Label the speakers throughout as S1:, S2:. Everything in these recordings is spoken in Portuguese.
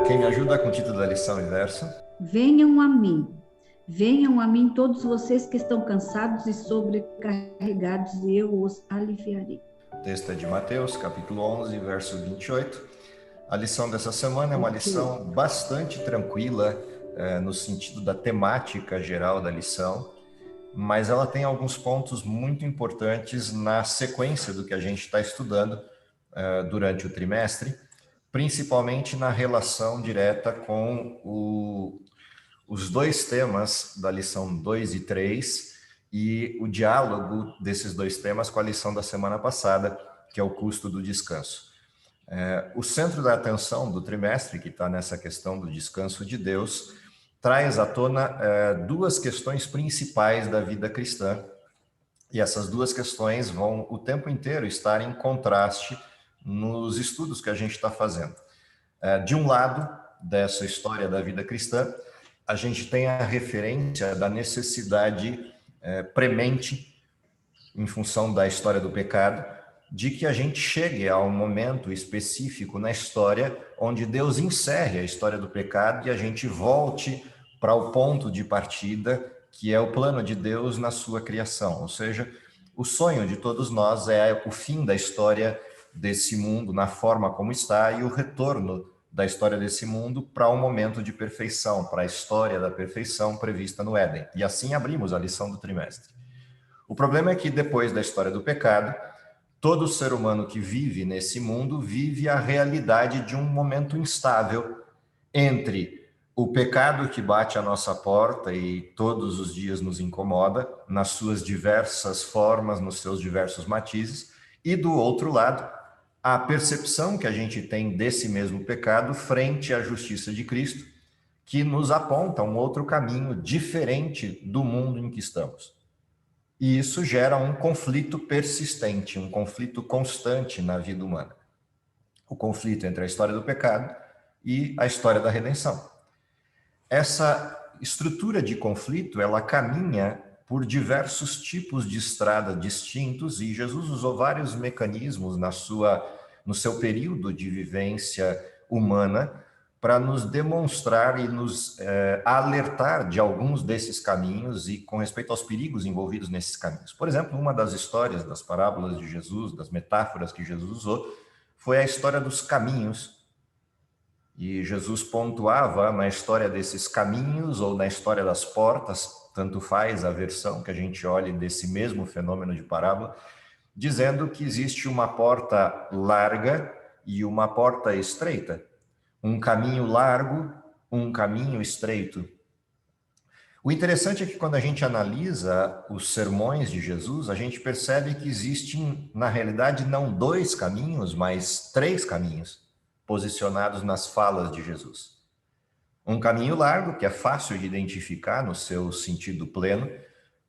S1: Quem me ajuda com o título da lição e verso?
S2: Venham a mim todos vocês que estão cansados e sobrecarregados, e eu os aliviarei.
S1: O texto é de Mateus, capítulo 11, verso 28. A lição dessa semana é uma lição bastante tranquila, no sentido da temática geral da lição, mas ela tem alguns pontos muito importantes na sequência do que a gente está estudando durante o trimestre, principalmente na relação direta com os dois temas da lição 2 e 3 e o diálogo desses dois temas com a lição da semana passada, que é o custo do descanso. O centro da atenção do trimestre, que está nessa questão do descanso de Deus, traz à tona duas questões principais da vida cristã, e essas duas questões vão o tempo inteiro estar em contraste nos estudos que a gente está fazendo. De um lado dessa história da vida cristã, a gente tem a referência da necessidade premente, em função da história do pecado, de que a gente chegue a um momento específico na história onde Deus encerre a história do pecado e a gente volte para o ponto de partida, que é o plano de Deus na sua criação. Ou seja, o sonho de todos nós é o fim da história desse mundo na forma como está e o retorno da história desse mundo para um momento de perfeição, para a história da perfeição prevista no Éden. E assim abrimos a lição do trimestre. O problema é que depois da história do pecado, todo ser humano que vive nesse mundo vive a realidade de um momento instável entre o pecado que bate à nossa porta e todos os dias nos incomoda, nas suas diversas formas, nos seus diversos matizes, e do outro lado, a percepção que a gente tem desse mesmo pecado frente à justiça de Cristo, que nos aponta um outro caminho diferente do mundo em que estamos. E isso gera um conflito persistente, um conflito constante na vida humana. O conflito entre a história do pecado e a história da redenção. Essa estrutura de conflito, ela caminha por diversos tipos de estrada distintos, e Jesus usou vários mecanismos no seu período de vivência humana para nos demonstrar e nos alertar de alguns desses caminhos e com respeito aos perigos envolvidos nesses caminhos. Por exemplo, uma das histórias, das parábolas de Jesus, das metáforas que Jesus usou, foi a história dos caminhos. E Jesus pontuava na história desses caminhos ou na história das portas, tanto faz a versão que a gente olhe desse mesmo fenômeno de parábola, dizendo que existe uma porta larga e uma porta estreita, um caminho largo, um caminho estreito. O interessante é que quando a gente analisa os sermões de Jesus, a gente percebe que existem, na realidade, não dois caminhos, mas três caminhos posicionados nas falas de Jesus. Um caminho largo, que é fácil de identificar no seu sentido pleno,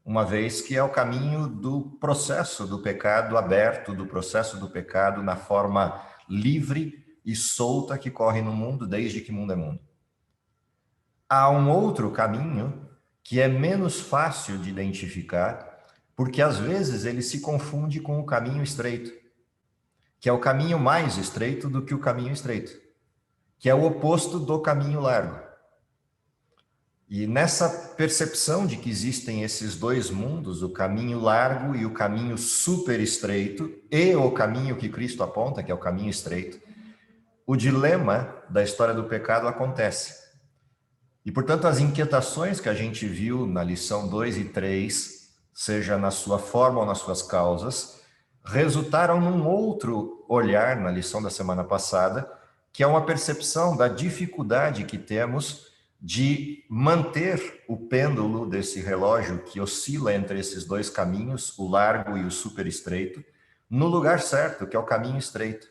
S1: uma vez que é o caminho do processo do pecado aberto, do processo do pecado na forma livre e solta que corre no mundo desde que mundo é mundo. Há um outro caminho que é menos fácil de identificar, porque às vezes ele se confunde com o caminho estreito, que é o caminho mais estreito do que o caminho estreito, que é o oposto do caminho largo. E nessa percepção de que existem esses dois mundos, o caminho largo e o caminho super estreito, e o caminho que Cristo aponta, que é o caminho estreito, o dilema da história do pecado acontece. E, portanto, as inquietações que a gente viu na lição 2 e 3, seja na sua forma ou nas suas causas, resultaram num outro olhar na lição da semana passada, que é uma percepção da dificuldade que temos de manter o pêndulo desse relógio que oscila entre esses dois caminhos, o largo e o super estreito, no lugar certo, que é o caminho estreito.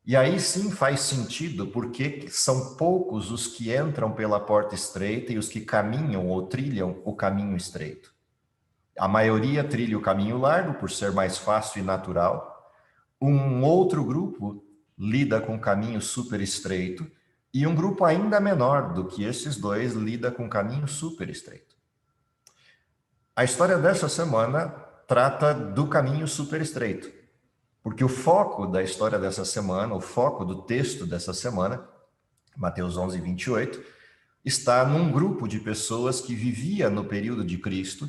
S1: E aí sim faz sentido, porque são poucos os que entram pela porta estreita e os que caminham ou trilham o caminho estreito. A maioria trilha o caminho largo, por ser mais fácil e natural. Um outro grupo lida com o caminho super estreito, e um grupo ainda menor do que esses dois lida com o caminho super estreito. A história dessa semana trata do caminho super estreito, porque o foco da história dessa semana, o foco do texto dessa semana, Mateus 11, 28, está num grupo de pessoas que vivia no período de Cristo,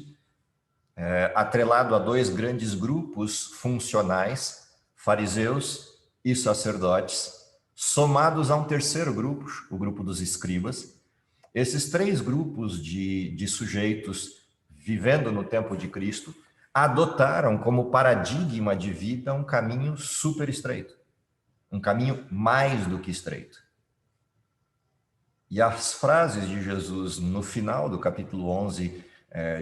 S1: atrelado a dois grandes grupos funcionais, fariseus e sacerdotes, somados a um terceiro grupo, o grupo dos escribas. Esses três grupos de sujeitos vivendo no tempo de Cristo adotaram como paradigma de vida um caminho super estreito, um caminho mais do que estreito. E as frases de Jesus no final do capítulo 11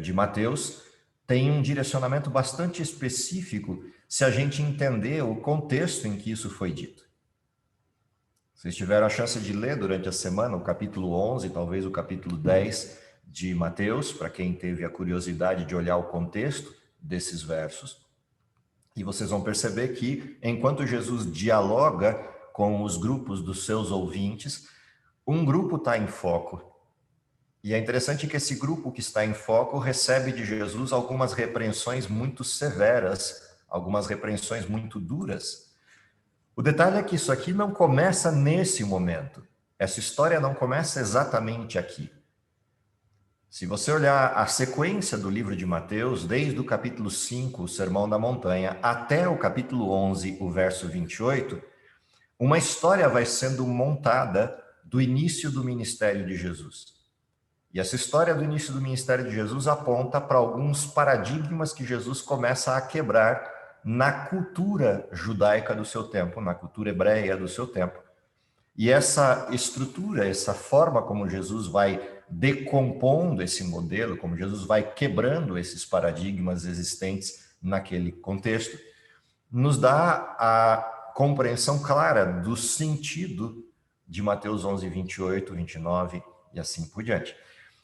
S1: de Mateus têm um direcionamento bastante específico se a gente entender o contexto em que isso foi dito. Vocês tiveram a chance de ler durante a semana o capítulo 11, talvez o capítulo 10 de Mateus, para quem teve a curiosidade de olhar o contexto desses versos. E vocês vão perceber que, enquanto Jesus dialoga com os grupos dos seus ouvintes, um grupo está em foco. E é interessante que esse grupo que está em foco recebe de Jesus algumas repreensões muito severas, algumas repreensões muito duras. O detalhe é que isso aqui não começa nesse momento. Essa história não começa exatamente aqui. Se você olhar a sequência do livro de Mateus, desde o capítulo 5, o Sermão da Montanha, até o capítulo 11, o verso 28, uma história vai sendo montada do início do ministério de Jesus. E essa história do início do ministério de Jesus aponta para alguns paradigmas que Jesus começa a quebrar na cultura judaica do seu tempo, na cultura hebreia do seu tempo. E essa estrutura, essa forma como Jesus vai decompondo esse modelo, como Jesus vai quebrando esses paradigmas existentes naquele contexto, nos dá a compreensão clara do sentido de Mateus 11, 28, 29 e assim por diante.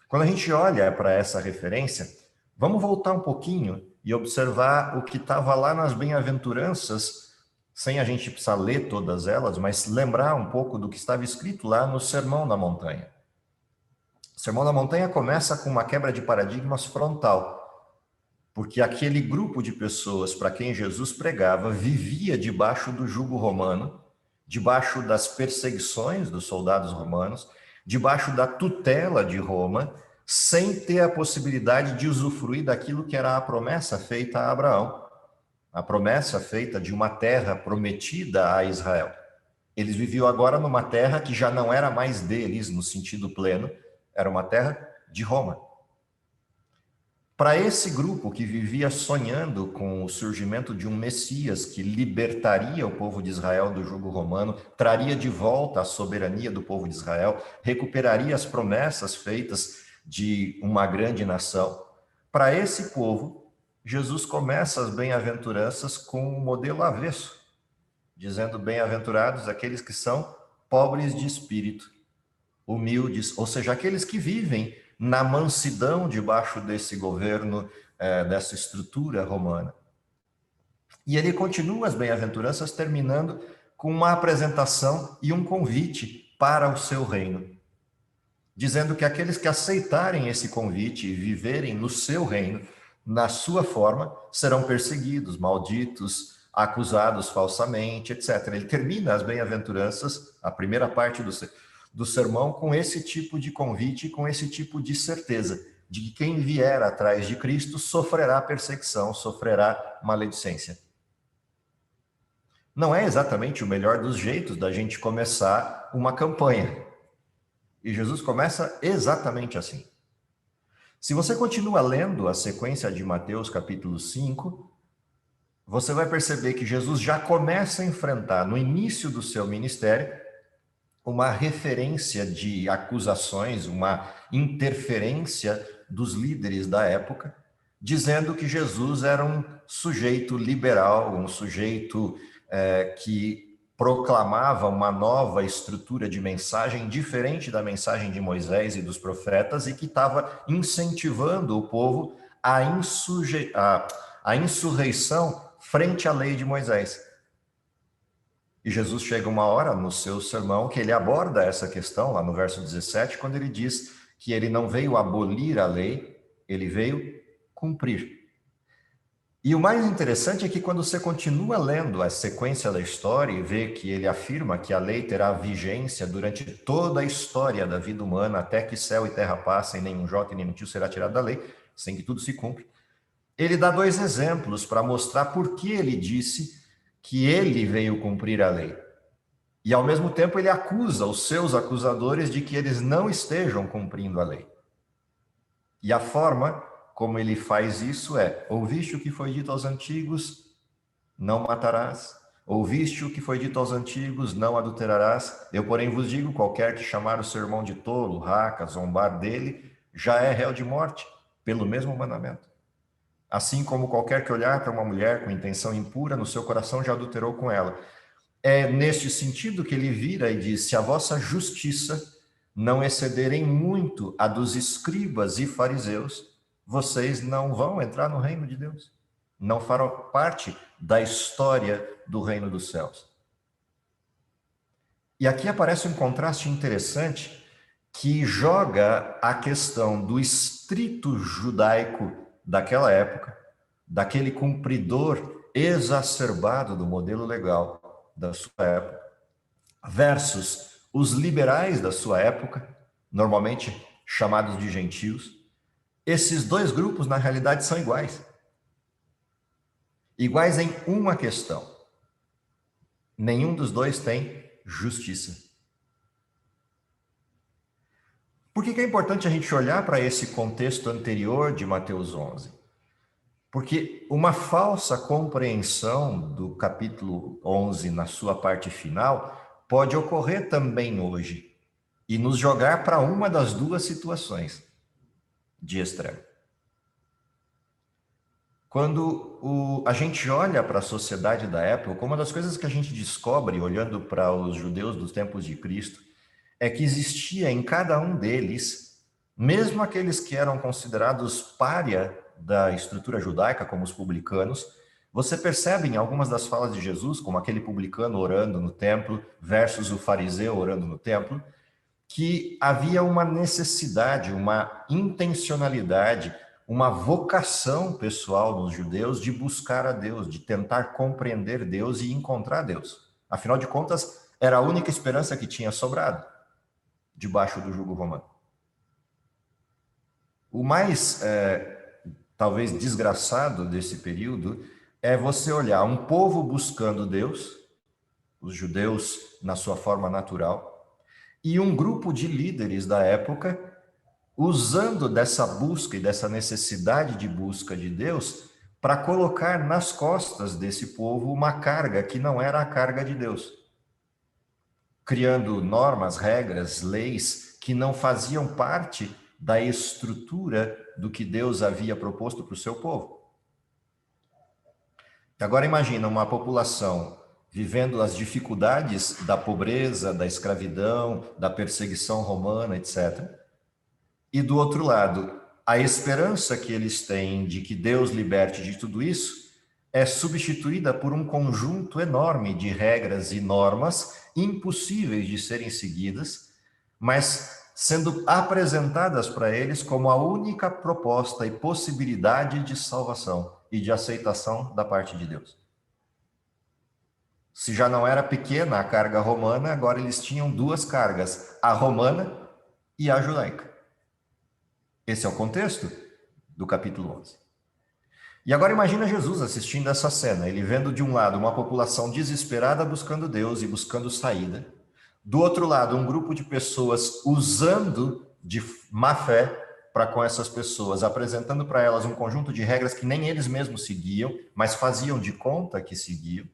S1: Quando a gente olha para essa referência, vamos voltar um pouquinho e observar o que estava lá nas bem-aventuranças, sem a gente precisar ler todas elas, mas lembrar um pouco do que estava escrito lá no Sermão da Montanha. O Sermão da Montanha começa com uma quebra de paradigmas frontal, porque aquele grupo de pessoas para quem Jesus pregava vivia debaixo do jugo romano, debaixo das perseguições dos soldados romanos, debaixo da tutela de Roma, sem ter a possibilidade de usufruir daquilo que era a promessa feita a Abraão, a promessa feita de uma terra prometida a Israel. Eles viviam agora numa terra que já não era mais deles no sentido pleno, era uma terra de Roma. Para esse grupo que vivia sonhando com o surgimento de um Messias que libertaria o povo de Israel do jugo romano, traria de volta a soberania do povo de Israel, recuperaria as promessas feitas de uma grande nação, para esse povo, Jesus começa as bem-aventuranças com um modelo avesso, dizendo: bem-aventurados aqueles que são pobres de espírito, humildes, ou seja, aqueles que vivem na mansidão debaixo desse governo, dessa estrutura romana. E ele continua as bem-aventuranças terminando com uma apresentação e um convite para o seu reino, dizendo que aqueles que aceitarem esse convite e viverem no seu reino, na sua forma, serão perseguidos, malditos, acusados falsamente, etc. Ele termina as bem-aventuranças, a primeira parte do sermão, com esse tipo de convite, com esse tipo de certeza de que quem vier atrás de Cristo sofrerá perseguição, sofrerá maledicência. Não é exatamente o melhor dos jeitos da gente começar uma campanha. E Jesus começa exatamente assim. Se você continua lendo a sequência de Mateus capítulo 5, você vai perceber que Jesus já começa a enfrentar, no início do seu ministério, uma referência de acusações, uma interferência dos líderes da época, dizendo que Jesus era um sujeito liberal, um sujeito que proclamava uma nova estrutura de mensagem diferente da mensagem de Moisés e dos profetas e que estava incentivando o povo à insurreição frente à lei de Moisés. E Jesus chega uma hora no seu sermão que ele aborda essa questão, lá no verso 17, quando ele diz que ele não veio abolir a lei, ele veio cumprir. E o mais interessante é que quando você continua lendo a sequência da história e vê que ele afirma que a lei terá vigência durante toda a história da vida humana, até que céu e terra passem, nenhum jota e nenhum tio será tirado da lei, sem que tudo se cumpra, ele dá dois exemplos para mostrar por que ele disse que ele veio cumprir a lei. E, ao mesmo tempo, ele acusa os seus acusadores de que eles não estejam cumprindo a lei. E a forma como ele faz isso é: ouviste o que foi dito aos antigos, não matarás. Ouviste o que foi dito aos antigos, não adulterarás. Eu, porém, vos digo, qualquer que chamar o seu irmão de tolo, raca, zombar dele, já é réu de morte, pelo mesmo mandamento. Assim como qualquer que olhar para uma mulher com intenção impura, no seu coração já adulterou com ela. É neste sentido que ele vira e diz: se a vossa justiça não excederem muito a dos escribas e fariseus, vocês não vão entrar no reino de Deus. Não farão parte da história do reino dos céus. E aqui aparece um contraste interessante que joga a questão do estrito judaico daquela época, daquele cumpridor exacerbado do modelo legal da sua época, versus os liberais da sua época, normalmente chamados de gentios. Esses dois grupos, na realidade, são iguais. Iguais em uma questão: nenhum dos dois tem justiça. Por que é importante a gente olhar para esse contexto anterior de Mateus 11? Porque uma falsa compreensão do capítulo 11 na sua parte final pode ocorrer também hoje e nos jogar para uma das duas situações de extremo. Quando a gente olha para a sociedade da época, uma das coisas que a gente descobre olhando para os judeus dos tempos de Cristo é que existia em cada um deles, mesmo aqueles que eram considerados pária da estrutura judaica, como os publicanos, você percebe em algumas das falas de Jesus, como aquele publicano orando no templo versus o fariseu orando no templo, que havia uma necessidade, uma intencionalidade, uma vocação pessoal nos judeus de buscar a Deus, de tentar compreender Deus e encontrar Deus. Afinal de contas, era a única esperança que tinha sobrado debaixo do jugo romano. O mais, talvez, desgraçado desse período é você olhar um povo buscando Deus, os judeus na sua forma natural, e um grupo de líderes da época usando dessa busca e dessa necessidade de busca de Deus para colocar nas costas desse povo uma carga que não era a carga de Deus, criando normas, regras, leis que não faziam parte da estrutura do que Deus havia proposto para o seu povo. Agora imagina uma população vivendo as dificuldades da pobreza, da escravidão, da perseguição romana, etc. E do outro lado, a esperança que eles têm de que Deus liberte de tudo isso é substituída por um conjunto enorme de regras e normas impossíveis de serem seguidas, mas sendo apresentadas para eles como a única proposta e possibilidade de salvação e de aceitação da parte de Deus. Se já não era pequena a carga romana, agora eles tinham duas cargas, a romana e a judaica. Esse é o contexto do capítulo 11. E agora imagina Jesus assistindo essa cena, ele vendo de um lado uma população desesperada buscando Deus e buscando saída, do outro lado um grupo de pessoas usando de má fé para com essas pessoas, apresentando para elas um conjunto de regras que nem eles mesmos seguiam, mas faziam de conta que seguiam,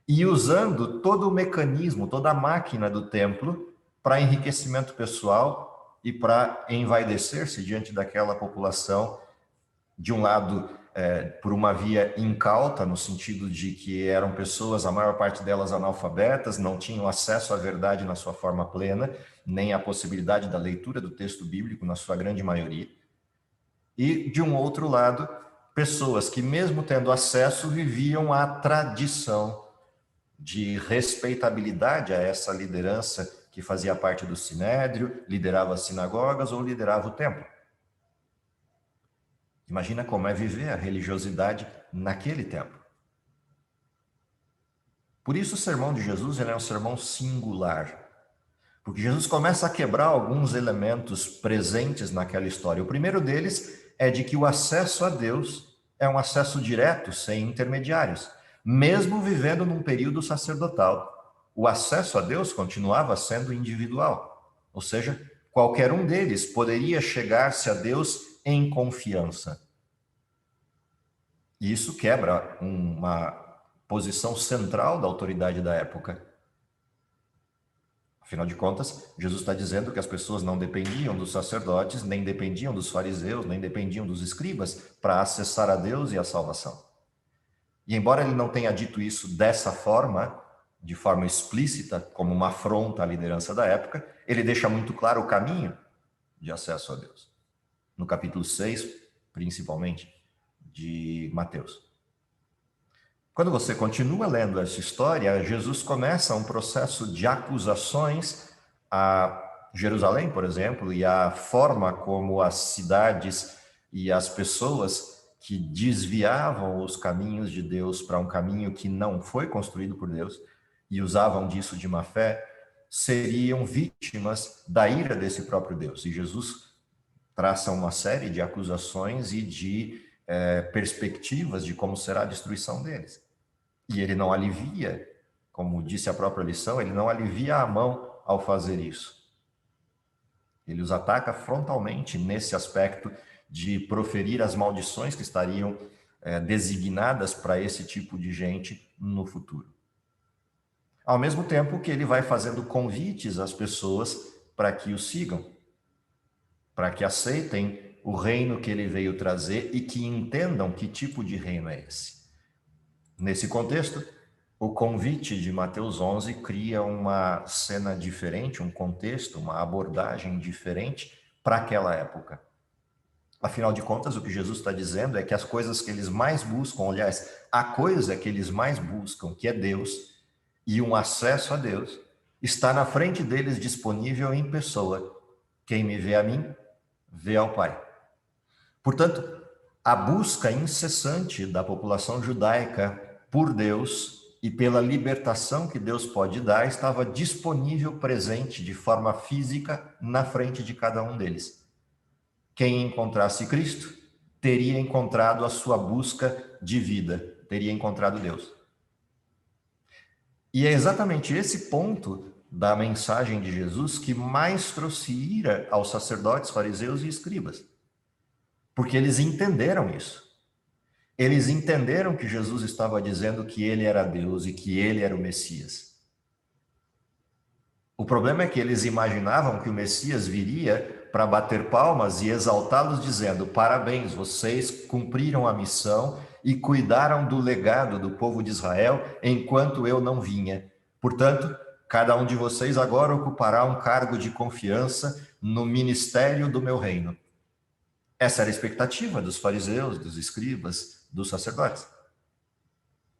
S1: e usando todo o mecanismo, toda a máquina do templo para enriquecimento pessoal e para envaidecer-se diante daquela população, de um lado, por uma via incauta, no sentido de que eram pessoas, a maior parte delas analfabetas, não tinham acesso à verdade na sua forma plena, nem a possibilidade da leitura do texto bíblico, na sua grande maioria. E, de um outro lado, pessoas que, mesmo tendo acesso, viviam a tradição de respeitabilidade a essa liderança que fazia parte do sinédrio, liderava as sinagogas ou liderava o templo. Imagina como é viver a religiosidade naquele tempo. Por isso o sermão de Jesus ele é um sermão singular, porque Jesus começa a quebrar alguns elementos presentes naquela história. O primeiro deles é de que o acesso a Deus é um acesso direto, sem intermediários. Mesmo vivendo num período sacerdotal, o acesso a Deus continuava sendo individual. Ou seja, qualquer um deles poderia chegar-se a Deus em confiança. E isso quebra uma posição central da autoridade da época. Afinal de contas, Jesus está dizendo que as pessoas não dependiam dos sacerdotes, nem dependiam dos fariseus, nem dependiam dos escribas para acessar a Deus e a salvação. E embora ele não tenha dito isso dessa forma, de forma explícita, como uma afronta à liderança da época, ele deixa muito claro o caminho de acesso a Deus. No capítulo 6, principalmente, de Mateus. Quando você continua lendo essa história, Jesus começa um processo de acusações a Jerusalém, por exemplo, e a forma como as cidades e as pessoas que desviavam os caminhos de Deus para um caminho que não foi construído por Deus e usavam disso de má fé, seriam vítimas da ira desse próprio Deus. E Jesus traça uma série de acusações e de perspectivas de como será a destruição deles. E ele não alivia, como disse a própria lição, ele não alivia a mão ao fazer isso. Ele os ataca frontalmente nesse aspecto de proferir as maldições que estariam designadas para esse tipo de gente no futuro. Ao mesmo tempo que ele vai fazendo convites às pessoas para que o sigam, para que aceitem o reino que ele veio trazer e que entendam que tipo de reino é esse. Nesse contexto, o convite de Mateus 11 cria uma cena diferente, um contexto, uma abordagem diferente para aquela época. Afinal de contas, o que Jesus está dizendo é que as coisas que eles mais buscam, aliás, a coisa que eles mais buscam, que é Deus, e um acesso a Deus, está na frente deles disponível em pessoa. Quem me vê a mim, vê ao Pai. Portanto, a busca incessante da população judaica por Deus e pela libertação que Deus pode dar estava disponível, presente de forma física na frente de cada um deles. Quem encontrasse Cristo teria encontrado a sua busca de vida, teria encontrado Deus. E é exatamente esse ponto da mensagem de Jesus que mais trouxe ira aos sacerdotes, fariseus e escribas. Porque eles entenderam isso. Eles entenderam que Jesus estava dizendo que ele era Deus e que ele era o Messias. O problema é que eles imaginavam que o Messias viria para bater palmas e exaltá-los dizendo: parabéns, vocês cumpriram a missão e cuidaram do legado do povo de Israel enquanto eu não vinha. Portanto, cada um de vocês agora ocupará um cargo de confiança no ministério do meu reino. Essa era a expectativa dos fariseus, dos escribas, dos sacerdotes.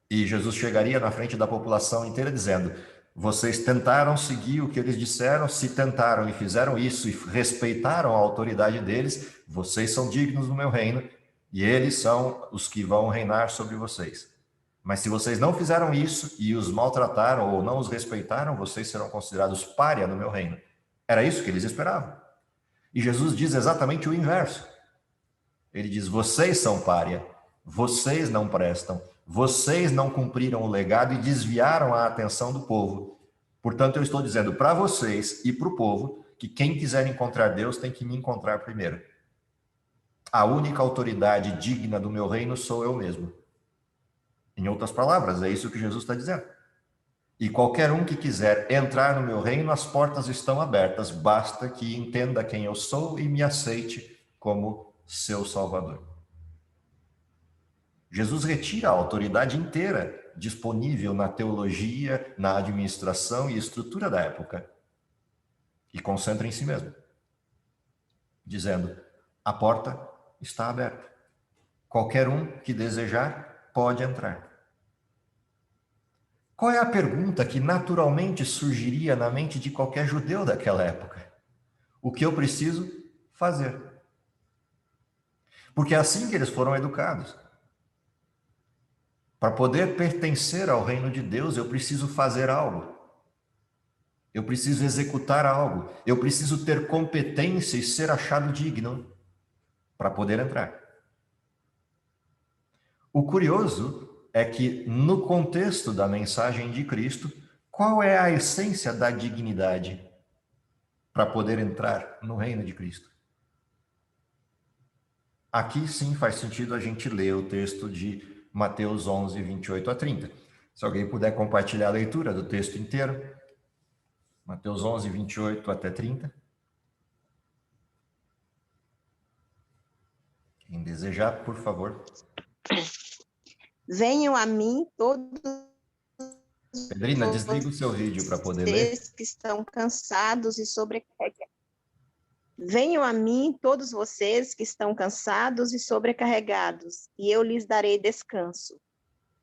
S1: E Jesus chegaria na frente da população inteira dizendo: vocês tentaram seguir o que eles disseram, se tentaram e fizeram isso e respeitaram a autoridade deles, vocês são dignos do meu reino e eles são os que vão reinar sobre vocês. Mas se vocês não fizeram isso e os maltrataram ou não os respeitaram, vocês serão considerados pária no meu reino. Era isso que eles esperavam. E Jesus diz exatamente o inverso. Ele diz: vocês são pária, vocês não prestam, vocês não cumpriram o legado e desviaram a atenção do povo. Portanto, eu estou dizendo para vocês e para o povo que quem quiser encontrar Deus tem que me encontrar primeiro. A única autoridade digna do meu reino sou eu mesmo. Em outras palavras, é isso que Jesus está dizendo. E qualquer um que quiser entrar no meu reino, as portas estão abertas, basta que entenda quem eu sou e me aceite como seu Salvador. Jesus retira a autoridade inteira disponível na teologia, na administração e estrutura da época e concentra em si mesmo, dizendo: a porta está aberta. Qualquer um que desejar pode entrar. Qual é a pergunta que naturalmente surgiria na mente de qualquer judeu daquela época? O que eu preciso fazer? Porque é assim que eles foram educados. Para poder pertencer ao reino de Deus, eu preciso fazer algo. Eu preciso executar algo. Eu preciso ter competência e ser achado digno para poder entrar. O curioso é que, no contexto da mensagem de Cristo, qual é a essência da dignidade para poder entrar no reino de Cristo? Aqui sim faz sentido a gente ler o texto de Mateus 11, 28 a 30. Se alguém puder compartilhar a leitura do texto inteiro. Mateus 11, 28 até 30. Quem desejar, por favor.
S3: Venham a mim todos
S1: Pedrina, desliga o seu vídeo para poder ler.
S3: vocês que estão cansados e sobrecarregados. Venham a mim todos vocês que estão cansados e sobrecarregados, e eu lhes darei descanso.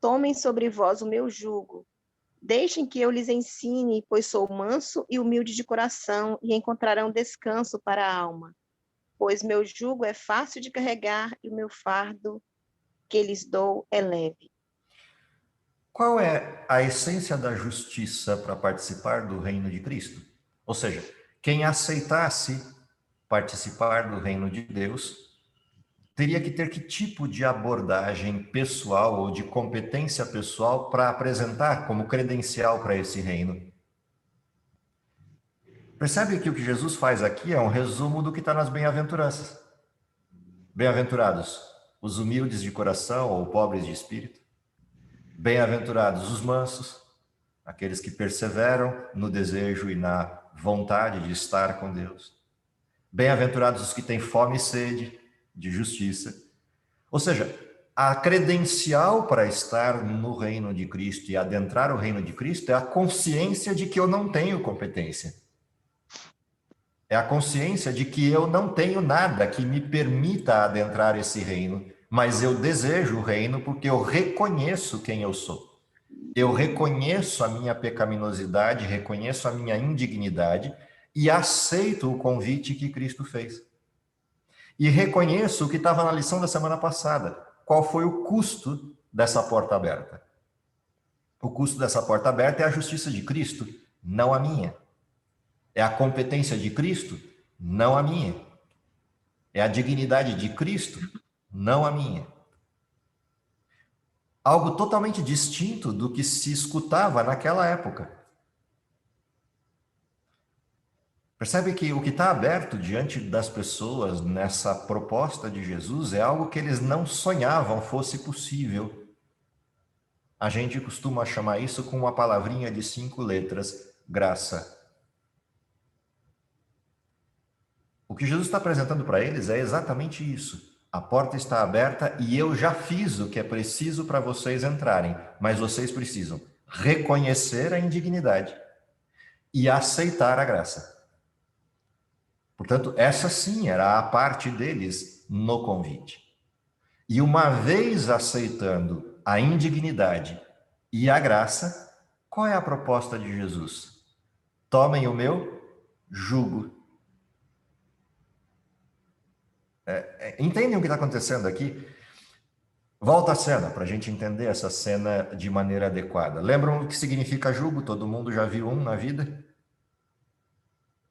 S3: Tomem sobre vós o meu jugo. Deixem que eu lhes ensine, pois sou manso e humilde de coração, e encontrarão descanso para a alma. Pois meu jugo é fácil de carregar e o meu fardo que lhes dou é leve.
S1: Qual é a essência da justiça para participar do reino de Cristo? Ou seja, quem aceitasse participar do reino de Deus teria que ter que tipo de abordagem pessoal ou de competência pessoal para apresentar como credencial para esse reino? Percebe que o que Jesus faz aqui é um resumo do que está nas bem-aventuranças. Bem-aventurados os humildes de coração ou pobres de espírito. Bem-aventurados os mansos, aqueles que perseveram no desejo e na vontade de estar com Deus. Bem-aventurados os que têm fome e sede de justiça. Ou seja, a credencial para estar no reino de Cristo e adentrar o reino de Cristo é a consciência de que eu não tenho competência. É a consciência de que eu não tenho nada que me permita adentrar esse reino, mas eu desejo o reino porque eu reconheço quem eu sou. Eu reconheço a minha pecaminosidade, reconheço a minha indignidade e aceito o convite que Cristo fez. E reconheço o que estava na lição da semana passada. Qual foi o custo dessa porta aberta? O custo dessa porta aberta é a justiça de Cristo, não a minha. É a competência de Cristo, não a minha. É a dignidade de Cristo, não a minha. Algo totalmente distinto do que se escutava naquela época. Percebe que o que está aberto diante das pessoas nessa proposta de Jesus é algo que eles não sonhavam fosse possível. A gente costuma chamar isso com uma palavrinha de 5 letras, graça. O que Jesus está apresentando para eles é exatamente isso. A porta está aberta e eu já fiz o que é preciso para vocês entrarem, mas vocês precisam reconhecer a indignidade e aceitar a graça. Portanto, essa sim era a parte deles no convite. E uma vez aceitando a indignidade e a graça, qual é a proposta de Jesus? Tomem o meu jugo. Entendem o que está acontecendo aqui? Volta a cena, para a gente entender essa cena de maneira adequada. Lembram o que significa jugo? Todo mundo já viu um na vida?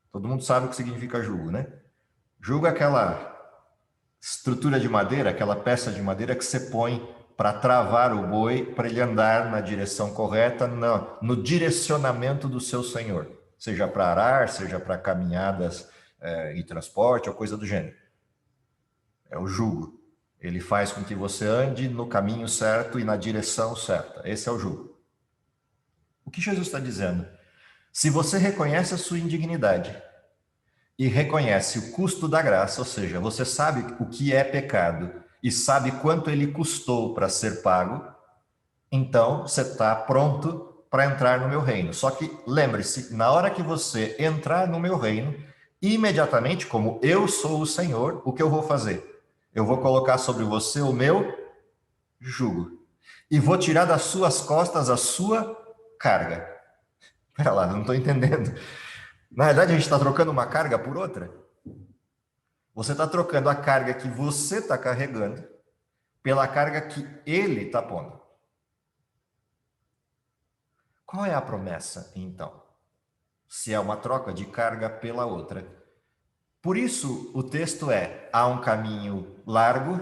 S1: Todo mundo sabe o que significa jugo, né? Jugo é aquela estrutura de madeira, aquela peça de madeira que você põe para travar o boi, para ele andar na direção correta, no direcionamento do seu senhor. Seja para arar, seja para caminhadas e transporte, ou coisa do gênero. É o jugo. Ele faz com que você ande no caminho certo e na direção certa. Esse é o jugo. O que Jesus está dizendo? Se você reconhece a sua indignidade e reconhece o custo da graça, ou seja, você sabe o que é pecado e sabe quanto ele custou para ser pago, então você está pronto para entrar no meu reino. Só que lembre-se, na hora que você entrar no meu reino, imediatamente, como eu sou o Senhor, o que eu vou fazer? Eu vou colocar sobre você o meu jugo. E vou tirar das suas costas a sua carga. Espera lá, não estou entendendo. Na verdade, a gente está trocando uma carga por outra. Você está trocando a carga que você está carregando pela carga que ele está pondo. Qual é a promessa, então? Se é uma troca de carga pela outra. Por isso, o texto é: há um caminho largo,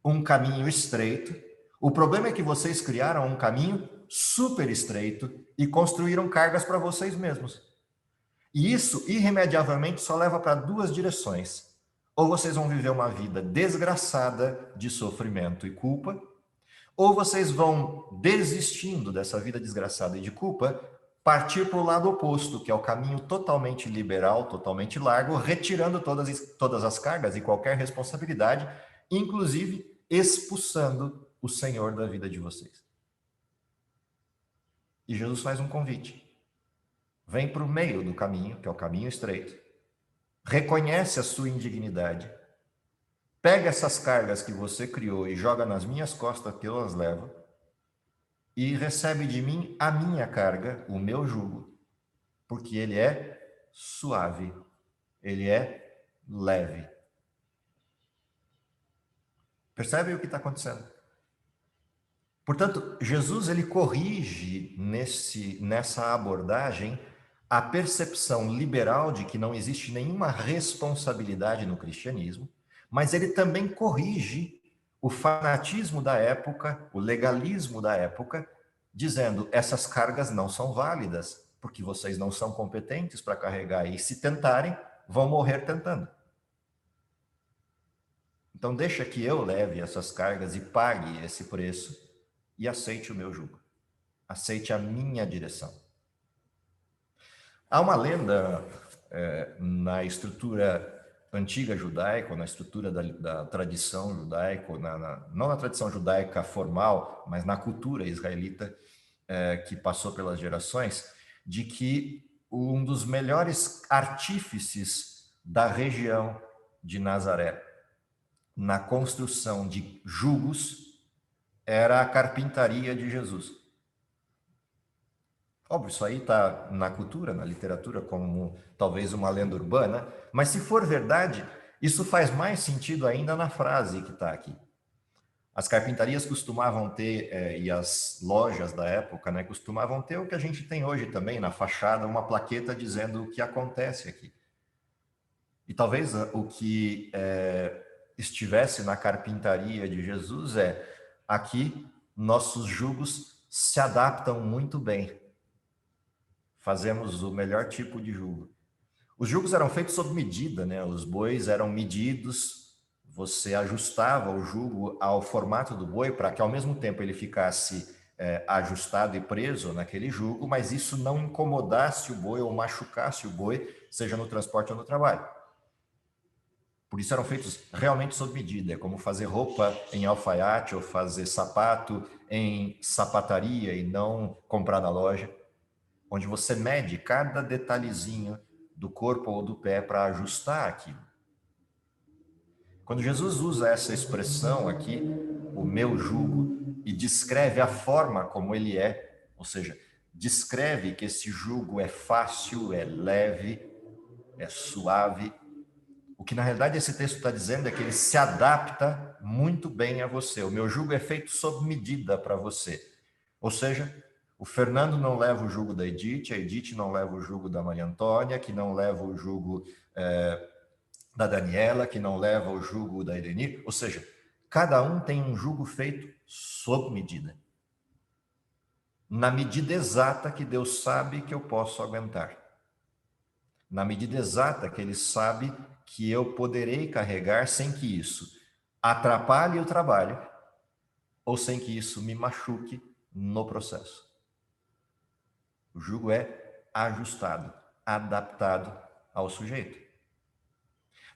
S1: um caminho estreito. O problema é que vocês criaram um caminho super estreito e construíram cargas para vocês mesmos. E isso, irremediavelmente, só leva para duas direções. Ou vocês vão viver uma vida desgraçada de sofrimento e culpa, ou vocês vão, desistindo dessa vida desgraçada e de culpa, partir para o lado oposto, que é o caminho totalmente liberal, totalmente largo, retirando todas as cargas e qualquer responsabilidade, inclusive expulsando o Senhor da vida de vocês. E Jesus faz um convite. Vem para o meio do caminho, que é o caminho estreito, reconhece a sua indignidade, pega essas cargas que você criou e joga nas minhas costas que eu as levo, e recebe de mim a minha carga, o meu jugo, porque ele é suave, ele é leve. Percebe o que está acontecendo? Portanto, Jesus ele corrige nessa abordagem a percepção liberal de que não existe nenhuma responsabilidade no cristianismo, mas ele também corrige o fanatismo da época, o legalismo da época, dizendo: essas cargas não são válidas, porque vocês não são competentes para carregar, e se tentarem, vão morrer tentando. Então deixa que eu leve essas cargas e pague esse preço e aceite o meu jugo. Aceite a minha direção. Há uma lenda na estrutura antiga judaica, na estrutura da tradição judaica, não na tradição judaica formal, mas na cultura israelita que passou pelas gerações, de que um dos melhores artífices da região de Nazaré na construção de jugos era a carpintaria de Jesus. Óbvio, isso aí está na cultura, na literatura, como talvez uma lenda urbana, mas se for verdade, isso faz mais sentido ainda na frase que está aqui. As carpintarias costumavam ter, e as lojas da época, né, costumavam ter o que a gente tem hoje também, na fachada, uma plaqueta dizendo o que acontece aqui. E talvez o que estivesse na carpintaria de Jesus aqui nossos jugos se adaptam muito bem. Fazemos o melhor tipo de jugo. Os jugos eram feitos sob medida, né? Os bois eram medidos, você ajustava o jugo ao formato do boi para que ao mesmo tempo ele ficasse ajustado e preso naquele jugo, mas isso não incomodasse o boi ou machucasse o boi, seja no transporte ou no trabalho. Por isso eram feitos realmente sob medida, é como fazer roupa em alfaiate ou fazer sapato em sapataria e não comprar na loja, onde você mede cada detalhezinho do corpo ou do pé para ajustar aquilo. Quando Jesus usa essa expressão aqui, o meu jugo, e descreve a forma como ele é, ou seja, descreve que esse jugo é fácil, é leve, é suave. O que na realidade esse texto está dizendo é que ele se adapta muito bem a você. O meu jugo é feito sob medida para você. Ou seja, o Fernando não leva o jugo da Edith, a Edith não leva o jugo da Maria Antônia, que não leva o jugo da Daniela, que não leva o jugo da Edenir. Ou seja, cada um tem um jugo feito sob medida. Na medida exata que Deus sabe que eu posso aguentar. Na medida exata que Ele sabe que eu poderei carregar sem que isso atrapalhe o trabalho ou sem que isso me machuque no processo. O jugo é ajustado, adaptado ao sujeito.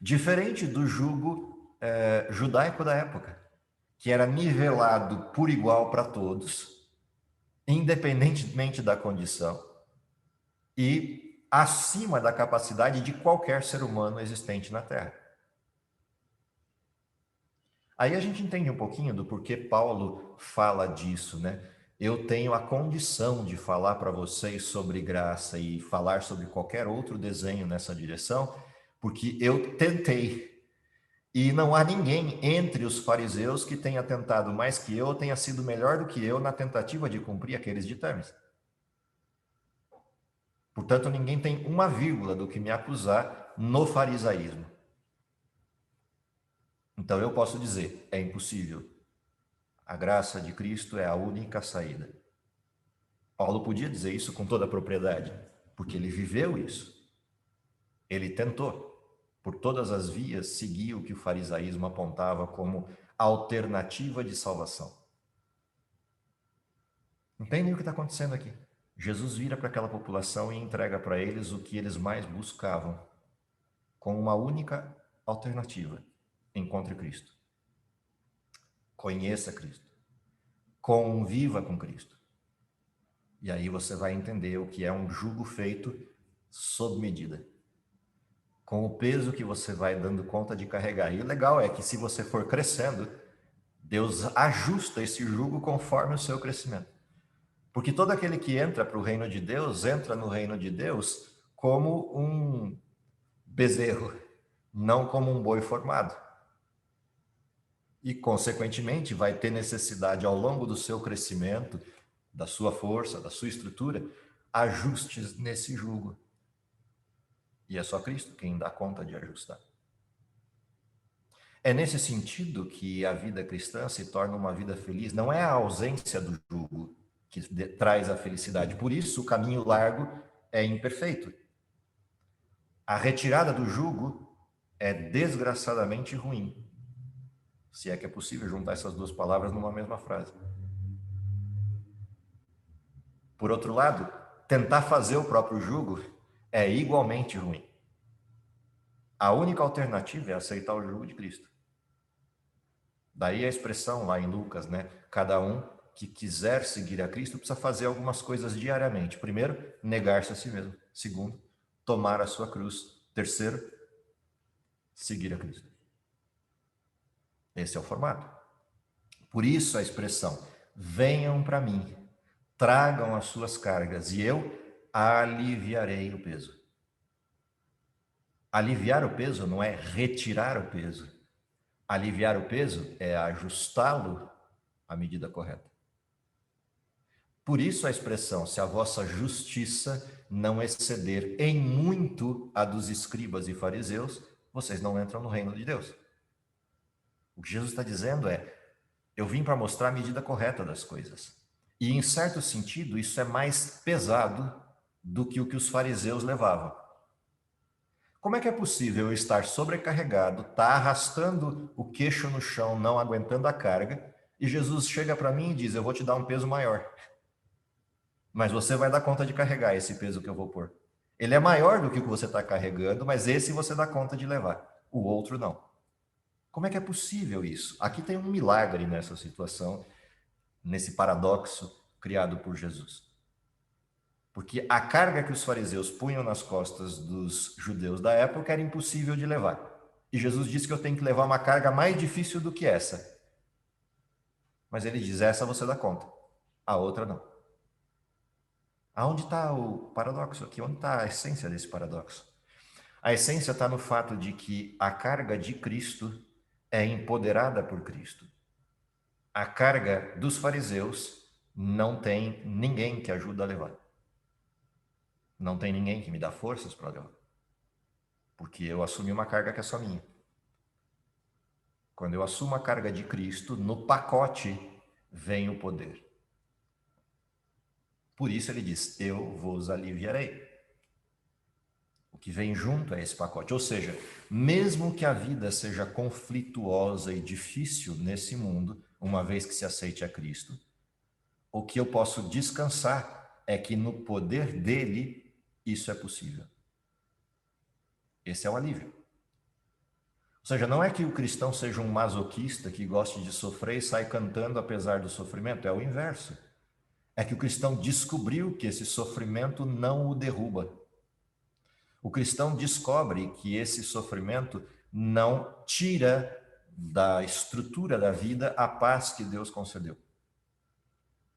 S1: Diferente do jugo judaico da época, que era nivelado por igual para todos, independentemente da condição, e acima da capacidade de qualquer ser humano existente na Terra. Aí a gente entende um pouquinho do porquê Paulo fala disso, né? Eu tenho a condição de falar para vocês sobre graça e falar sobre qualquer outro desenho nessa direção, porque eu tentei. E não há ninguém entre os fariseus que tenha tentado mais que eu ou tenha sido melhor do que eu na tentativa de cumprir aqueles ditames. Portanto, ninguém tem uma vírgula do que me acusar no farisaísmo. Então eu posso dizer, é impossível. A graça de Cristo é a única saída. Paulo podia dizer isso com toda a propriedade, porque ele viveu isso. Ele tentou, por todas as vias, seguir o que o farisaísmo apontava como alternativa de salvação. Entendem o que está acontecendo aqui? Jesus vira para aquela população e entrega para eles o que eles mais buscavam, com uma única alternativa: encontre Cristo. Conheça Cristo. Conviva com Cristo. E aí você vai entender o que é um jugo feito sob medida, com o peso que você vai dando conta de carregar. E o legal é que, se você for crescendo, Deus ajusta esse jugo conforme o seu crescimento. Porque todo aquele que entra para o reino de Deus, entra no reino de Deus como um bezerro, não como um boi formado. E, consequentemente, vai ter necessidade, ao longo do seu crescimento, da sua força, da sua estrutura, ajustes nesse jugo. E é só Cristo quem dá conta de ajustar. É nesse sentido que a vida cristã se torna uma vida feliz. Não é a ausência do jugo que traz a felicidade. Por isso, o caminho largo é imperfeito. A retirada do jugo é desgraçadamente ruim. Se é que é possível juntar essas duas palavras numa mesma frase. Por outro lado, tentar fazer o próprio jugo é igualmente ruim. A única alternativa é aceitar o jugo de Cristo. Daí a expressão lá em Lucas, né? Cada um que quiser seguir a Cristo precisa fazer algumas coisas diariamente. Primeiro, negar-se a si mesmo. Segundo, tomar a sua cruz. Terceiro, seguir a Cristo. Esse é o formato. Por isso a expressão: venham para mim, tragam as suas cargas e eu aliviarei o peso. Aliviar o peso não é retirar o peso. Aliviar o peso é ajustá-lo à medida correta. Por isso a expressão: se a vossa justiça não exceder em muito a dos escribas e fariseus, vocês não entram no reino de Deus. O que Jesus está dizendo é: eu vim para mostrar a medida correta das coisas. E, em certo sentido, isso é mais pesado do que o que os fariseus levavam. Como é que é possível eu estar sobrecarregado, estar arrastando o queixo no chão, não aguentando a carga, e Jesus chega para mim e diz: eu vou te dar um peso maior, mas você vai dar conta de carregar esse peso que eu vou pôr. Ele é maior do que o que você está carregando, mas esse você dá conta de levar, o outro não. Como é que é possível isso? Aqui tem um milagre nessa situação, nesse paradoxo criado por Jesus. Porque a carga que os fariseus punham nas costas dos judeus da época era impossível de levar. E Jesus disse que eu tenho que levar uma carga mais difícil do que essa. Mas ele diz: essa você dá conta, a outra não. Aonde está o paradoxo aqui? Onde está a essência desse paradoxo? A essência está no fato de que a carga de Cristo é empoderada por Cristo. A carga dos fariseus não tem ninguém que ajuda a levar. Não tem ninguém que me dá forças para levar. Porque eu assumi uma carga que é só minha. Quando eu assumo a carga de Cristo, no pacote vem o poder. Por isso ele diz: eu vos aliviarei. O que vem junto é esse pacote. Ou seja, mesmo que a vida seja conflituosa e difícil nesse mundo, uma vez que se aceite a Cristo, o que eu posso descansar é que no poder dele isso é possível. Esse é o alívio. Ou seja, não é que o cristão seja um masoquista que goste de sofrer e sai cantando apesar do sofrimento, é o inverso. É que o cristão descobriu que esse sofrimento não o derruba. O cristão descobre que esse sofrimento não tira da estrutura da vida a paz que Deus concedeu.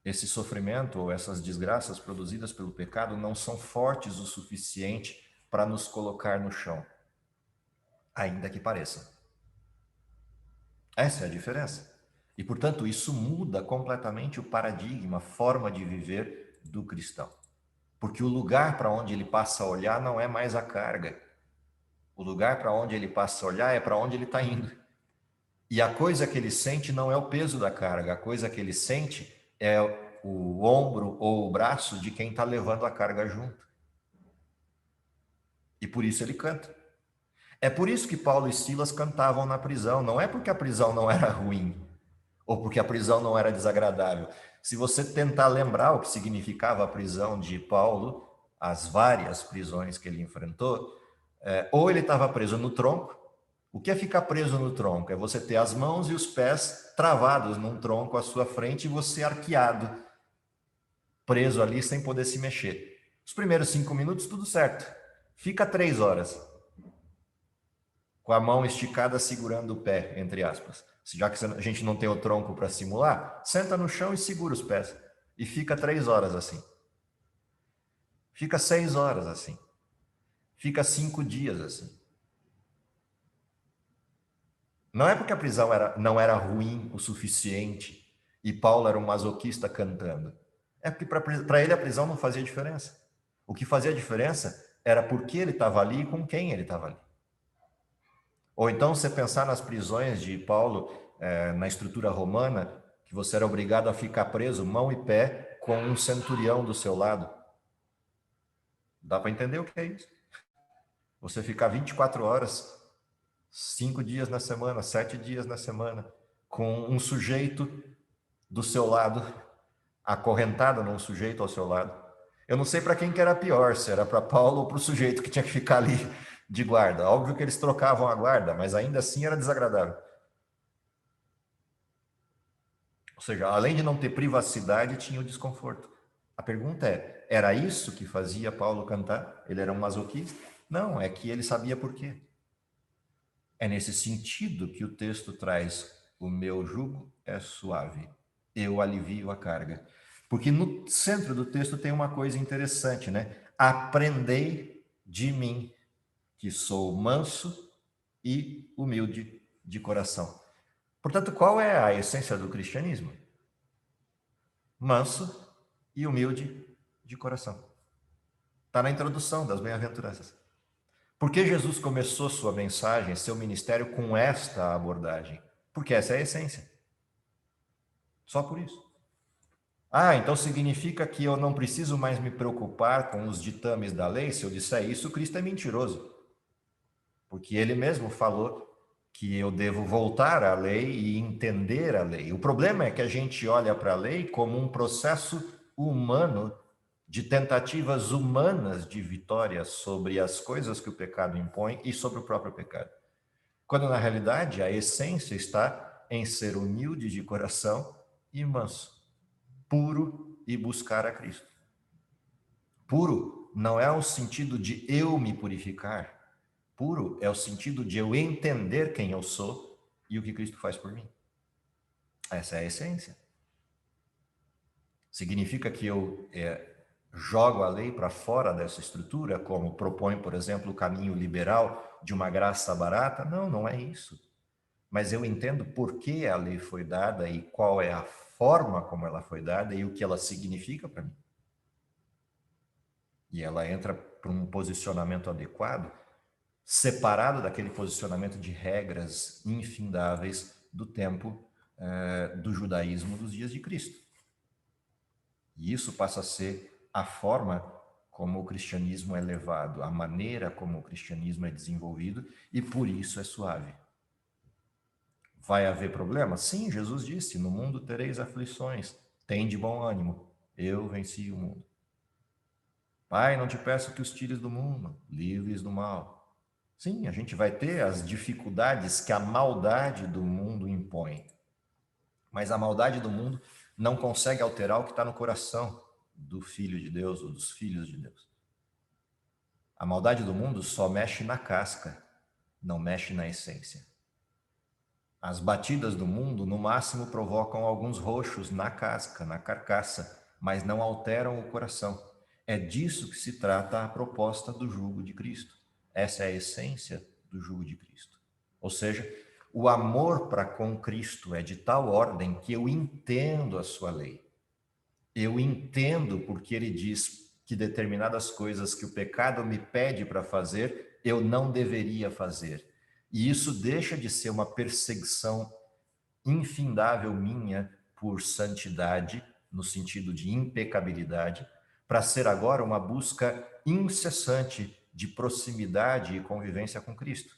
S1: Esse sofrimento ou essas desgraças produzidas pelo pecado não são fortes o suficiente para nos colocar no chão, ainda que pareça. Essa é a diferença. E, portanto, isso muda completamente o paradigma, a forma de viver do cristão. porque o lugar para onde ele passa a olhar não é mais a carga. O lugar para onde ele passa a olhar é para onde ele está indo. E a coisa que ele sente não é o peso da carga, a coisa que ele sente é o ombro ou o braço de quem está levando a carga junto. E por isso ele canta. É por isso que Paulo e Silas cantavam na prisão. Não é porque a prisão não era ruim, ou porque a prisão não era desagradável. Se você tentar lembrar o que significava a prisão de Paulo, as várias prisões que ele enfrentou, ou ele estava preso no tronco. O que é ficar preso no tronco? É você ter as mãos e os pés travados num tronco à sua frente e você arqueado, preso ali sem poder se mexer. Os primeiros 5 minutos, tudo certo. Fica 3 horas com a mão esticada segurando o pé, entre aspas. Já que a gente não tem o tronco para simular, senta no chão e segura os pés. E fica 3 horas assim. Fica 6 horas assim. Fica 5 dias assim. Não é porque a prisão não era ruim o suficiente e Paulo era um masoquista cantando. É porque para ele a prisão não fazia diferença. O que fazia diferença era porque ele estava ali e com quem ele estava ali. Ou então você pensar nas prisões de Paulo, na estrutura romana, que você era obrigado a ficar preso, mão e pé, com um centurião do seu lado. Dá para entender o que é isso? Você ficar 24 horas, 5 dias na semana, 7 dias na semana, com um sujeito do seu lado, acorrentado num sujeito ao seu lado. Eu não sei para quem que era pior, se era para Paulo ou para o sujeito que tinha que ficar ali de guarda. Óbvio que eles trocavam a guarda, mas ainda assim era desagradável. Ou seja, além de não ter privacidade, tinha o desconforto. A pergunta é, era isso que fazia Paulo cantar? Ele era um masoquista? Não, é que ele sabia por quê. É nesse sentido que o texto traz: o meu jugo é suave, eu alivio a carga. Porque no centro do texto tem uma coisa interessante, né? Aprendei de mim, que sou manso e humilde de coração. Portanto, qual é a essência do cristianismo? Manso e humilde de coração. Está na introdução das bem-aventuranças. Por que Jesus começou sua mensagem, seu ministério com esta abordagem? Porque essa é a essência. Só por isso. Ah, então significa que eu não preciso mais me preocupar com os ditames da lei? Se eu disser isso, Cristo é mentiroso. Porque ele mesmo falou que eu devo voltar à lei e entender a lei. O problema é que a gente olha para a lei como um processo humano, de tentativas humanas de vitória sobre as coisas que o pecado impõe e sobre o próprio pecado. Quando, na realidade, a essência está em ser humilde de coração e manso, puro e buscar a Cristo. Puro não é o sentido de eu me purificar. Puro é o sentido de eu entender quem eu sou e o que Cristo faz por mim. Essa é a essência. Significa que eu jogo a lei para fora dessa estrutura, como propõe, por exemplo, o caminho liberal de uma graça barata? Não, não é isso. Mas eu entendo por que a lei foi dada e qual é a forma como ela foi dada e o que ela significa para mim. E ela entra para um posicionamento adequado, separado daquele posicionamento de regras infindáveis do tempo do judaísmo dos dias de Cristo. E isso passa a ser a forma como o cristianismo é levado, a maneira como o cristianismo é desenvolvido, e por isso é suave. Vai haver problemas? Sim, Jesus disse, no mundo tereis aflições, tende bom ânimo, eu venci o mundo. Pai, não te peço que os tires do mundo, livres do mal. Sim, a gente vai ter as dificuldades que a maldade do mundo impõe. Mas a maldade do mundo não consegue alterar o que está no coração do Filho de Deus ou dos filhos de Deus. A maldade do mundo só mexe na casca, não mexe na essência. As batidas do mundo, no máximo, provocam alguns roxos na casca, na carcaça, mas não alteram o coração. É disso que se trata a proposta do jugo de Cristo. Essa é a essência do jugo de Cristo. Ou seja, o amor para com Cristo é de tal ordem que eu entendo a sua lei. Eu entendo porque ele diz que determinadas coisas que o pecado me pede para fazer, eu não deveria fazer. E isso deixa de ser uma perseguição infindável minha por santidade, no sentido de impecabilidade, para ser agora uma busca incessante de proximidade e convivência com Cristo.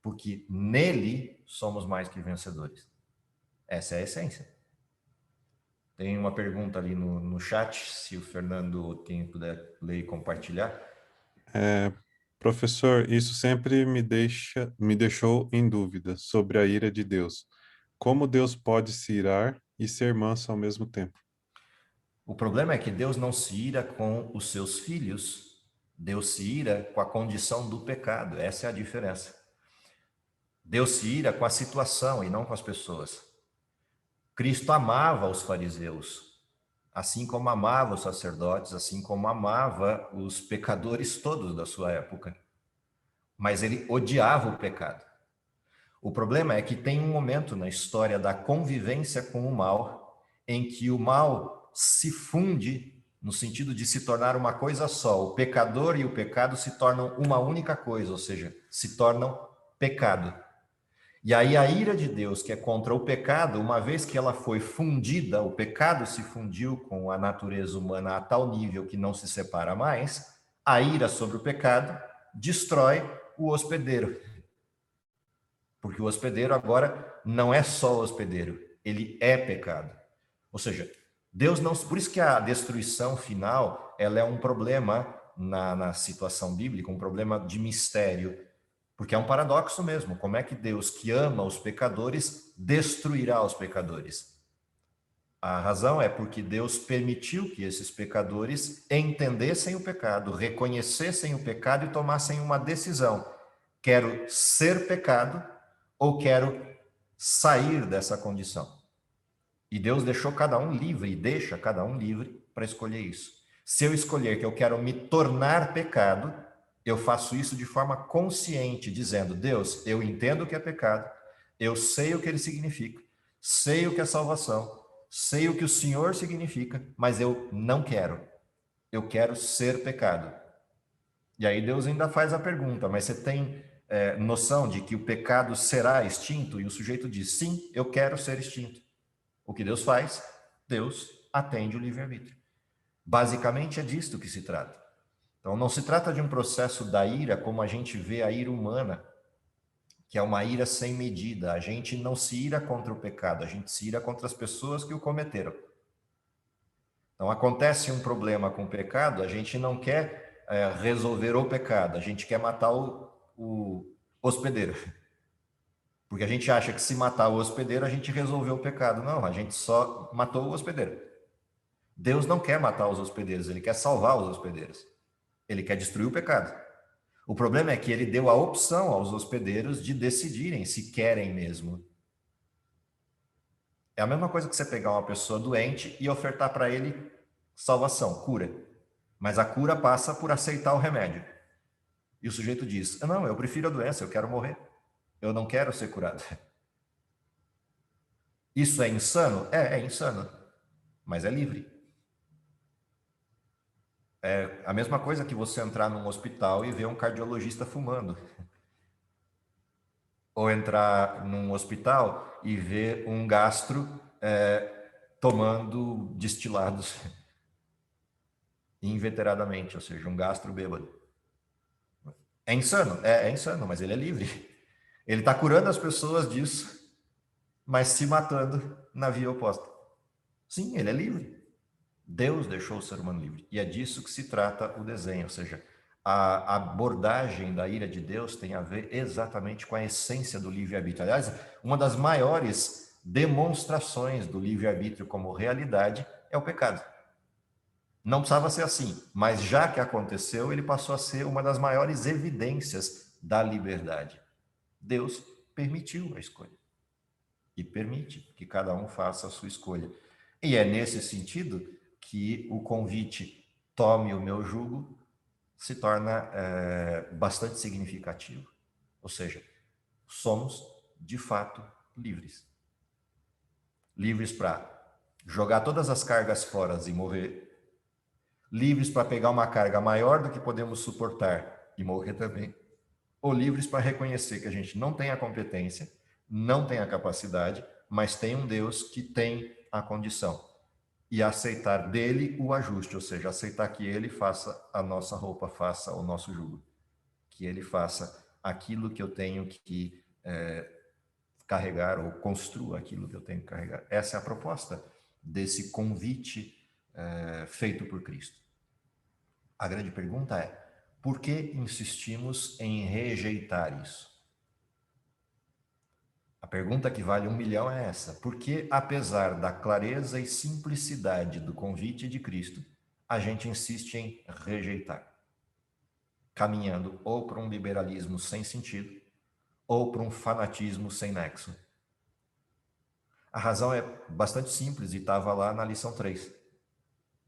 S1: Porque nele somos mais que vencedores. Essa é a essência. Tem uma pergunta ali no chat, se o Fernando puder ler e compartilhar.
S4: Professor, isso sempre me deixou em dúvida sobre a ira de Deus. Como Deus pode se irar e ser manso ao mesmo tempo?
S1: O problema é que Deus não se ira com os seus filhos, Deus se ira com a condição do pecado. Essa é a diferença. Deus se ira com a situação e não com as pessoas. Cristo amava os fariseus, assim como amava os sacerdotes, assim como amava os pecadores todos da sua época. Mas ele odiava o pecado. O problema é que tem um momento na história da convivência com o mal, em que o mal se funde no sentido de se tornar uma coisa só. O pecador e o pecado se tornam uma única coisa, ou seja, se tornam pecado. E aí a ira de Deus, que é contra o pecado, uma vez que ela foi fundida, o pecado se fundiu com a natureza humana a tal nível que não se separa mais, a ira sobre o pecado destrói o hospedeiro. Porque o hospedeiro agora não é só hospedeiro, ele é pecado. Ou seja, Deus não... Por isso que a destruição final, ela é um problema na situação bíblica, um problema de mistério. Porque é um paradoxo mesmo. Como é que Deus, que ama os pecadores, destruirá os pecadores? A razão é porque Deus permitiu que esses pecadores entendessem o pecado, reconhecessem o pecado e tomassem uma decisão. Quero ser pecado ou quero sair dessa condição? E Deus deixou cada um livre, e deixa cada um livre para escolher isso. Se eu escolher que eu quero me tornar pecado, eu faço isso de forma consciente, dizendo: Deus, eu entendo o que é pecado, eu sei o que ele significa, sei o que é salvação, sei o que o Senhor significa, mas eu não quero. Eu quero ser pecado. E aí Deus ainda faz a pergunta: mas você tem noção de que o pecado será extinto? E o sujeito diz: sim, eu quero ser extinto. O que Deus faz? Deus atende o livre-arbítrio. Basicamente é disto que se trata. Então não se trata de um processo da ira como a gente vê a ira humana, que é uma ira sem medida. A gente não se ira contra o pecado, a gente se ira contra as pessoas que o cometeram. Então acontece um problema com o pecado, a gente não quer resolver o pecado, a gente quer matar o hospedeiro. Porque a gente acha que se matar o hospedeiro, a gente resolveu o pecado. Não, a gente só matou o hospedeiro. Deus não quer matar os hospedeiros, ele quer salvar os hospedeiros. Ele quer destruir o pecado. O problema é que ele deu a opção aos hospedeiros de decidirem se querem mesmo. É a mesma coisa que você pegar uma pessoa doente e ofertar para ele salvação, cura. Mas a cura passa por aceitar o remédio. E o sujeito diz: não, eu prefiro a doença, eu quero morrer. Eu não quero ser curado. Isso é insano? É insano. Mas é livre. É a mesma coisa que você entrar num hospital e ver um cardiologista fumando. Ou entrar num hospital e ver um gastro tomando destilados inveteradamente, ou seja, um gastro bêbado. É insano? É insano, mas ele é livre. Ele está curando as pessoas disso, mas se matando na via oposta. Sim, ele é livre. Deus deixou o ser humano livre. E é disso que se trata o desenho, ou seja, a abordagem da ira de Deus tem a ver exatamente com a essência do livre-arbítrio. Aliás, uma das maiores demonstrações do livre-arbítrio como realidade é o pecado. Não precisava ser assim, mas já que aconteceu, ele passou a ser uma das maiores evidências da liberdade. Deus permitiu a escolha. E permite que cada um faça a sua escolha. E é nesse sentido que o convite "tome o meu jugo" se torna bastante significativo. Ou seja, somos, de fato, livres. Livres para jogar todas as cargas fora e morrer. livres para pegar uma carga maior do que podemos suportar e morrer também, ou livres para reconhecer que a gente não tem a competência, não tem a capacidade, mas tem um Deus que tem a condição, e aceitar dele o ajuste, ou seja, aceitar que ele faça a nossa roupa, faça o nosso jugo, que ele faça aquilo que eu tenho que carregar, ou construa aquilo que eu tenho que carregar. Essa é a proposta desse convite feito por Cristo. A grande pergunta é: por que insistimos em rejeitar isso? A pergunta que vale 1 milhão é essa: por que, apesar da clareza e simplicidade do convite de Cristo, a gente insiste em rejeitar? Caminhando ou para um liberalismo sem sentido, ou para um fanatismo sem nexo. A razão é bastante simples e estava lá na lição 3.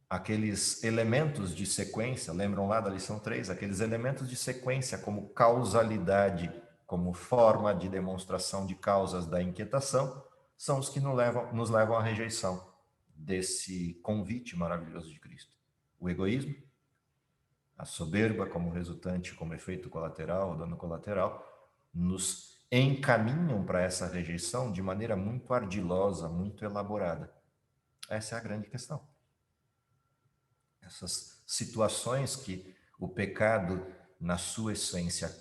S1: Aqueles elementos de sequência, lembram lá da lição 3? Aqueles elementos de sequência como causalidade, como forma de demonstração de causas da inquietação, são os que nos levam à rejeição desse convite maravilhoso de Cristo. O egoísmo, a soberba como resultante, como efeito colateral, dano colateral, nos encaminham para essa rejeição de maneira muito ardilosa, muito elaborada. Essa é a grande questão. Essas situações que o pecado, na sua essência,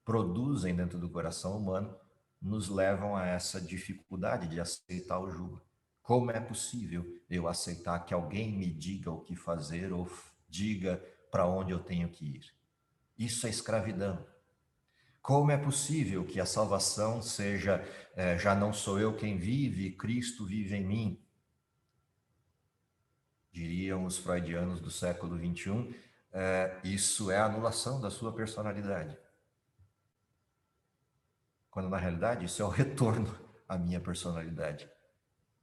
S1: produzem dentro do coração humano, nos levam a essa dificuldade de aceitar o jugo. Como é possível eu aceitar que alguém me diga o que fazer ou diga para onde eu tenho que ir? Isso é escravidão. Como é possível que a salvação seja, já não sou eu quem vive, Cristo vive em mim? Diriam os freudianos do século XXI, isso é a anulação da sua personalidade. Quando na realidade isso é o retorno à minha personalidade.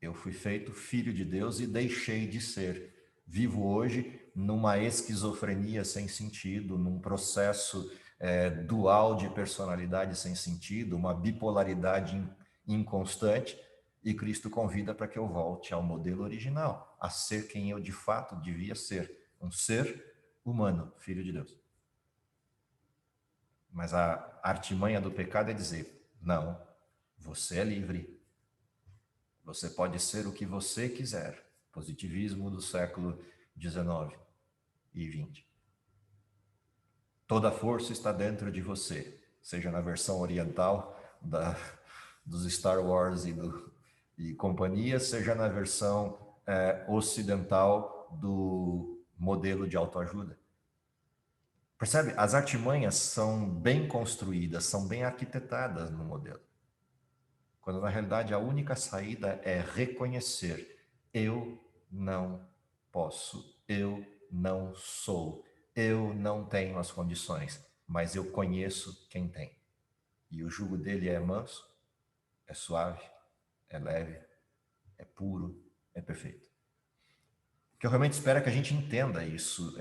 S1: Eu fui feito filho de Deus e deixei de ser. Vivo hoje numa esquizofrenia sem sentido, num processo dual de personalidade sem sentido, uma bipolaridade inconstante, e Cristo convida para que eu volte ao modelo original, a ser quem eu de fato devia ser, um ser humano, filho de Deus. Mas a artimanha do pecado é dizer: não, você é livre, você pode ser o que você quiser. Positivismo do século XIX e XX. Toda a força está dentro de você, seja na versão oriental dos Star Wars e companhia, seja na versão ocidental do modelo de autoajuda. Percebe? As artimanhas são bem construídas, são bem arquitetadas no modelo. Quando na realidade a única saída é reconhecer: eu não posso, eu não sou, eu não tenho as condições, mas eu conheço quem tem. E o jugo dele é manso, é suave, é leve, é puro, é perfeito. O que eu realmente espero é que a gente entenda isso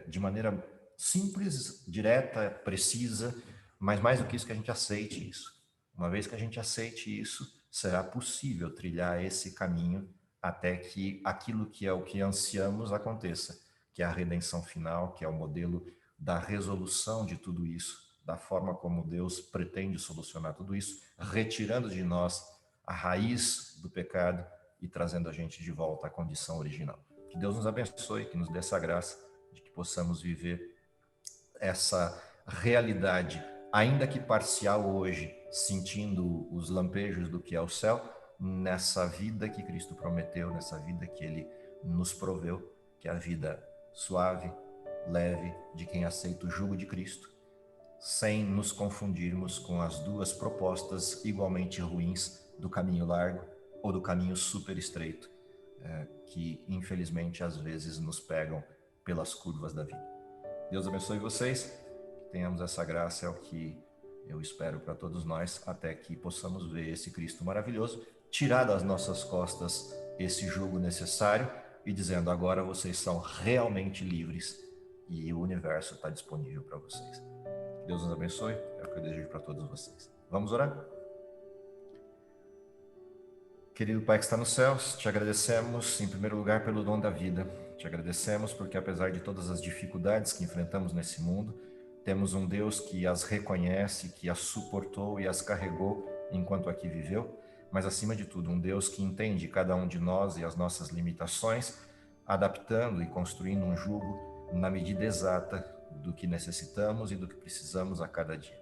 S1: de maneira simples, direta, precisa, mas mais do que isso, que a gente aceite isso. Uma vez que a gente aceite isso, será possível trilhar esse caminho até que aquilo que é o que ansiamos aconteça, que é a redenção final, que é o modelo da resolução de tudo isso, da forma como Deus pretende solucionar tudo isso, retirando de nós a raiz do pecado e trazendo a gente de volta à condição original. Que Deus nos abençoe, que nos dê essa graça de que possamos viver essa realidade, ainda que parcial hoje, sentindo os lampejos do que é o céu, nessa vida que Cristo prometeu, nessa vida que Ele nos proveu, que é a vida suave, leve, de quem aceita o jugo de Cristo, sem nos confundirmos com as duas propostas igualmente ruins do caminho largo ou do caminho super estreito, que infelizmente às vezes nos pegam pelas curvas da vida. Deus abençoe vocês, que tenhamos essa graça, é o que eu espero para todos nós, até que possamos ver esse Cristo maravilhoso, tirar das nossas costas esse jugo necessário e dizendo: agora vocês são realmente livres e o universo está disponível para vocês. Deus nos abençoe, é o que eu desejo para todos vocês. Vamos orar? Querido Pai que está nos céus, te agradecemos em primeiro lugar pelo dom da vida, Te agradecemos porque, apesar de todas as dificuldades que enfrentamos nesse mundo, temos um Deus que as reconhece, que as suportou e as carregou enquanto aqui viveu, mas, acima de tudo, um Deus que entende cada um de nós e as nossas limitações, adaptando e construindo um jugo na medida exata do que necessitamos e do que precisamos a cada dia.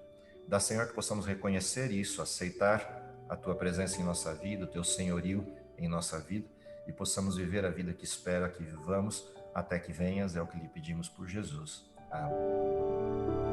S1: Dá, Senhor, que possamos reconhecer isso, aceitar a Tua presença em nossa vida, o Teu senhorio em nossa vida, e possamos viver a vida que espera que vivamos até que venhas, é o que lhe pedimos por Jesus. Amém.